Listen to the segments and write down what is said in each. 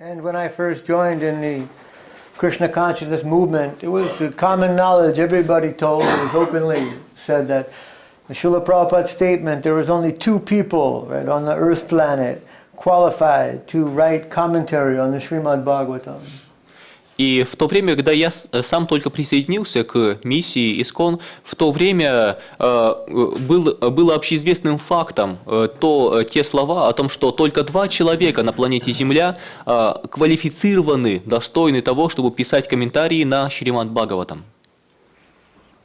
And when I first joined in the Krishna consciousness movement, it was common knowledge, everybody told, it was openly said that the Srila Prabhupada's statement, there was only two people, right, on the earth planet qualified to write commentary on the Srimad Bhagavatam. И в то время, когда я сам только присоединился к миссии ИСККОН, в то время было общеизвестным фактом те слова о том, что только 2 человека на планете Земля квалифицированы, достойны того, чтобы писать комментарии на Шримад Бхагаватам.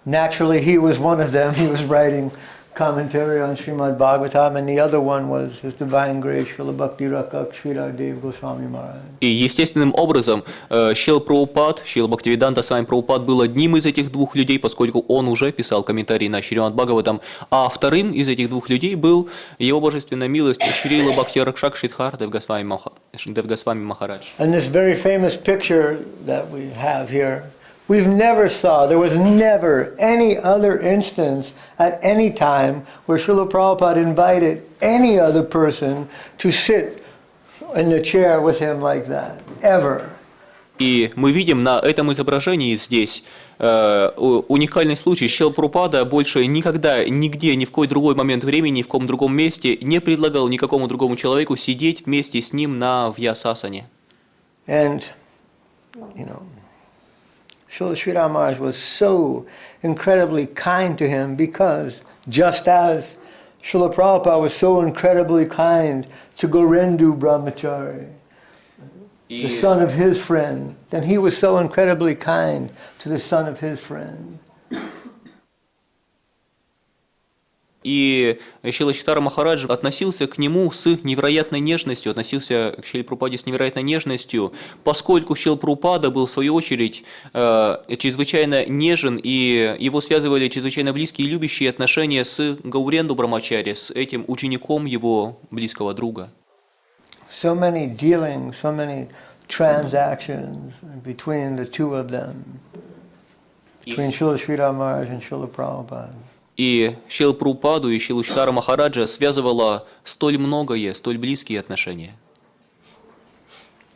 Naturally, he was one of them. He was writing commentary on Srimad Bhagavatam, and the other one was His Divine Grace, Srila Bhakti Rakak Sridhar Dev Goswami Maharaj. И естественным образом Шрила Прабхупад, Шрила Бхактиведанта Свами Прабхупад был одним из этих 2 людей, поскольку он уже писал комментарии на Шримад Бхагаватам, а вторым из этих 2 людей был его божественная милость Шрила Бхакти Ракшак Шридхар Дев Госвами Махарадж. And this very famous picture that we have here, we've never saw, there was never any other instance at any time where Srila Prabhupada invited any other person to sit in the chair with him like that, ever. И мы видим на этом изображении здесь уникальный случай. Шрила Прабхупада больше никогда, нигде, ни в какой другой момент времени, ни в каком другом месте не предлагал никакому другому человеку сидеть вместе с ним на вьясасане. And, you know, Srila Shridhar Maharaj was so incredibly kind to him because just as Srila Prabhupada was so incredibly kind to Gorendu Brahmachari, the son of his friend, then he was so incredibly kind to the son of his friend. И Шрила Чайтанья Махарадж относился к нему с невероятной нежностью, относился к Шриле Прабхупаде с невероятной нежностью, поскольку Шрила Прабхупада был, в свою очередь, чрезвычайно нежен, и его связывали чрезвычайно близкие и любящие отношения с Гауренду Брамачари, с этим учеником его близкого друга. So many dealings, so many transactions between the two of them, between Srila Shridhar Maharaj and Srila Prabhupada. И Шрилу Прабхупаду и Шрилу Чайтанью Махараджа связывало столь многое, столь близкие отношения.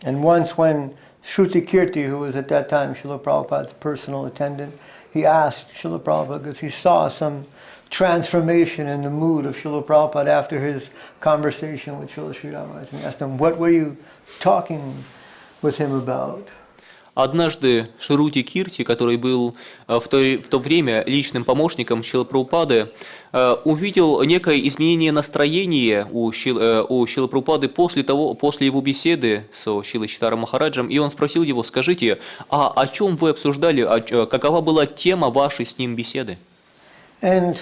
And once when Shruti Kirti, who was at that time Srila Prabhupada's personal attendant, he asked Srila Prabhupada, because he saw some transformation in the mood of Srila Prabhupada after his conversation with Srila Shridhar Maharaj, and he asked him, what were you talking with him about? Однажды Шрути Кирти, который был в то время личным помощником Шрилы Прабхупады, увидел некое изменение настроения у Шрилы Прабхупады после его беседы с Шрилой Шридхаром Махараджем, и он спросил его: скажите, а о чем вы обсуждали, какова была тема вашей с ним беседы? And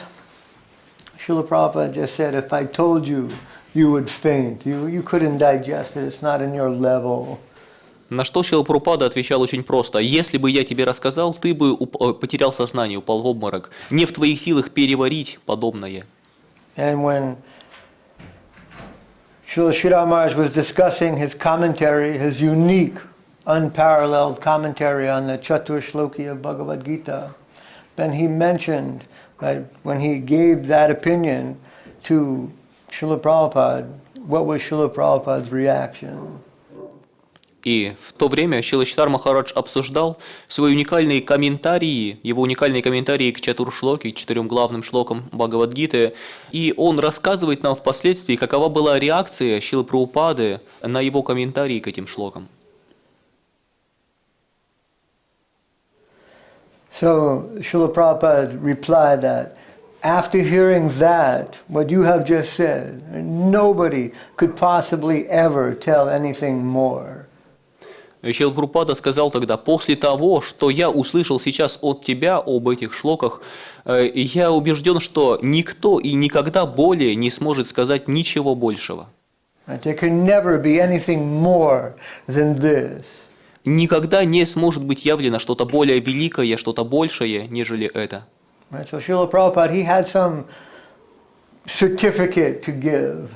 Srila Prabhupada just said, if I told you, you would faint. You couldn't digest it. It's not in your level. На что Шрила Прабхупада отвечал очень просто: если бы я тебе рассказал, ты бы потерял сознание, упал в обморок. Не в твоих силах переварить подобное. And when Srila Shridhar Maharaj was discussing his commentary, his unique, unparalleled commentary on the Chatur Shloki of Bhagavad Gita, then he mentioned that when he gave that opinion to Srila Prabhupada, what was Srila Prabhupada's reaction? И в то время Шрила Чайтанья Махарадж обсуждал свои уникальные комментарии, его уникальные комментарии к Чатур-шлоке, к 4 главным шлокам Бхагавад-гиты, и он рассказывает нам впоследствии, какова была реакция Шрилы Прабхупады на его комментарии к этим шлокам. So Srila Prabhupada replied that after hearing that, what you have just said, nobody could possibly ever tell anything more. Шрила Прабхупада сказал тогда: после того, что я услышал сейчас от тебя об этих шлоках, я убежден, что никто и никогда более не сможет сказать ничего большего. There can never be anything more than this. Никогда не сможет быть явлено что-то более великое, что-то большее, нежели это. So Srila Prabhupada, he had some certificate to give.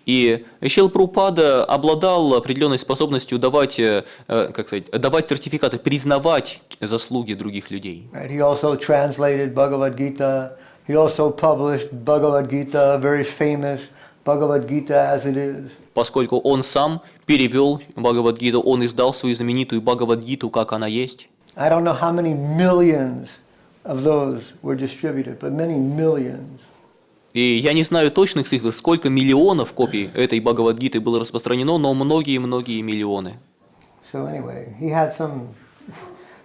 И Шрила Прабхупада обладал определенной способностью давать сертификаты, признавать заслуги других людей. He also translated Bhagavad Gita. He also published Bhagavad Gita, a very famous Bhagavad Gita as it is. Поскольку он сам перевел Бхагавад-гиту, он издал свою знаменитую Бхагавад-гиту, как она есть. I don't know how many millions of those were distributed, but many millions. И я не знаю точных цифр, сколько миллионов копий этой Бхагавад-гиты было распространено, но многие-многие миллионы. So anyway, he had some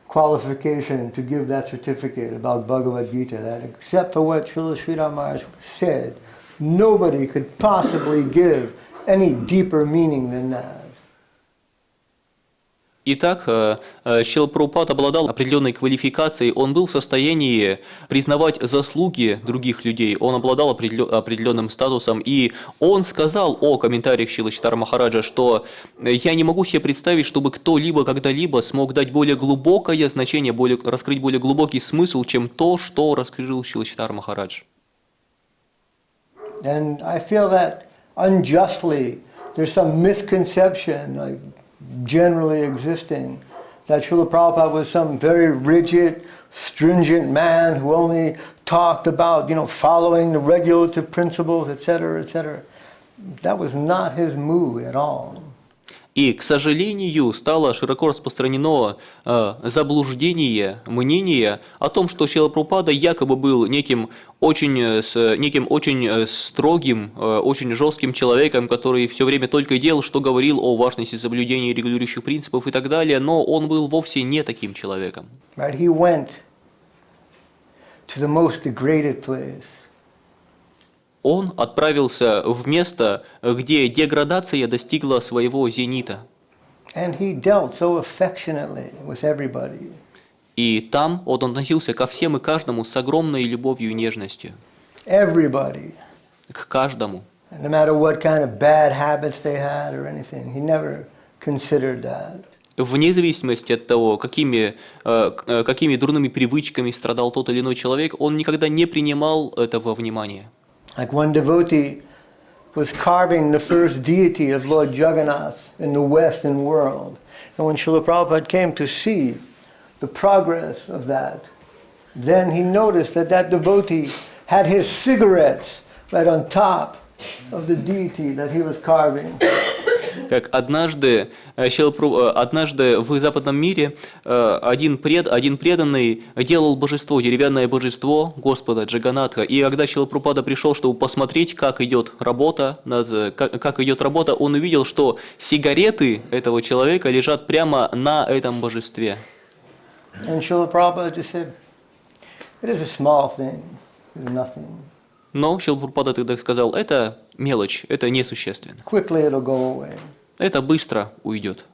qualification to give that certificate about Bhagavad Gita, that except for what Shri Chайтанья Maharaj said, nobody could possibly give any deeper meaning than that. Итак, Шрила Прабхупада обладал определенной квалификацией, он был в состоянии признавать заслуги других людей, он обладал определенным статусом, и он сказал о комментариях Шрилы Шридхара Махараджа, что я не могу себе представить, чтобы кто-либо когда-либо смог дать более глубокое значение, раскрыть более глубокий смысл, чем то, что раскрыл Шрила Шридхара Махарадж. And I feel that unjustly there's some misconception, like generally existing, that Srila Prabhupada was some very rigid, stringent man who only talked about, following the regulative principles, etc., etc. That was not his mood at all. И, к сожалению, стало широко распространено заблуждение, мнение о том, что Шрила Прабхупада якобы был неким очень строгим, очень жестким человеком, который все время только делал, что говорил о важности соблюдения регулирующих принципов и так далее, но он был вовсе не таким человеком. Right? He went to the most degraded place. Он отправился в место, где деградация достигла своего зенита. And he dealt so affectionately with everybody. И там он относился ко всем и каждому с огромной любовью и нежностью. Everybody. К каждому. No matter what kind of bad habits they had or anything, he never considered that. Вне зависимости от того, какими дурными привычками страдал тот или иной человек, он никогда не принимал этого во внимание. Like one devotee was carving the first deity of Lord Jagannath in the Western world. And when Srila Prabhupada came to see the progress of that, then he noticed that devotee had his cigarettes right on top of the deity that he was carving. Как однажды в западном мире один преданный делал божество, деревянное божество Господа Джаганатха. И когда Шрила Прабхупада пришел, чтобы посмотреть, как идет работа, он увидел, что сигареты этого человека лежат прямо на этом божестве. And Srila Prabhupada just said, it is a small thing, it's nothing. Но Шрила Прабхупада тогда сказал, это мелочь, это несущественно. Quickly it'll go away. Это быстро уйдет.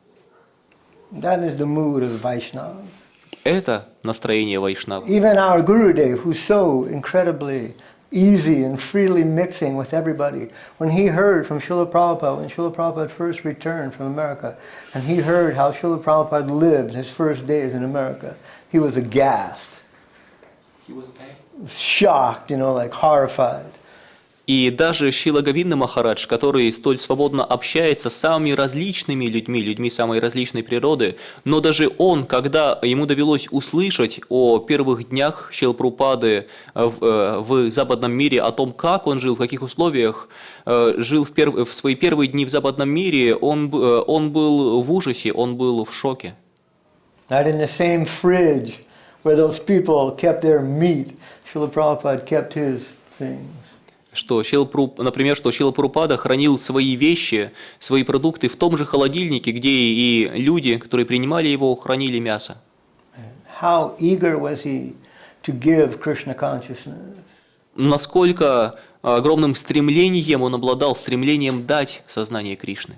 That is the mood of Vaishnava. Это настроение вайшнава. Even our Gurudev, who's so incredibly easy and freely mixing with everybody, when he heard from Srila Prabhupada, when Srila Prabhupada first returned from America, and he heard how Srila Prabhupada lived his first days in America, he was aghast. He was shocked, like horrified. И даже Шрилы Говинды Махарадж, который столь свободно общается с самыми различными людьми самой различной природы, но даже он, когда ему довелось услышать о первых днях Шрилы Прабхупады в западном мире, о том, как он жил, в каких условиях жил в свои первые дни в западном мире, он был в ужасе, он был в шоке. Not in the same fridge where those people kept their meat, Srila Prabhupada kept his things. Например, что Шрила Прабхупада хранил свои вещи, свои продукты в том же холодильнике, где и люди, которые принимали его, хранили мясо. How eager was he to give Krishna consciousness? Насколько огромным стремлением он обладал, стремлением дать сознание Кришны.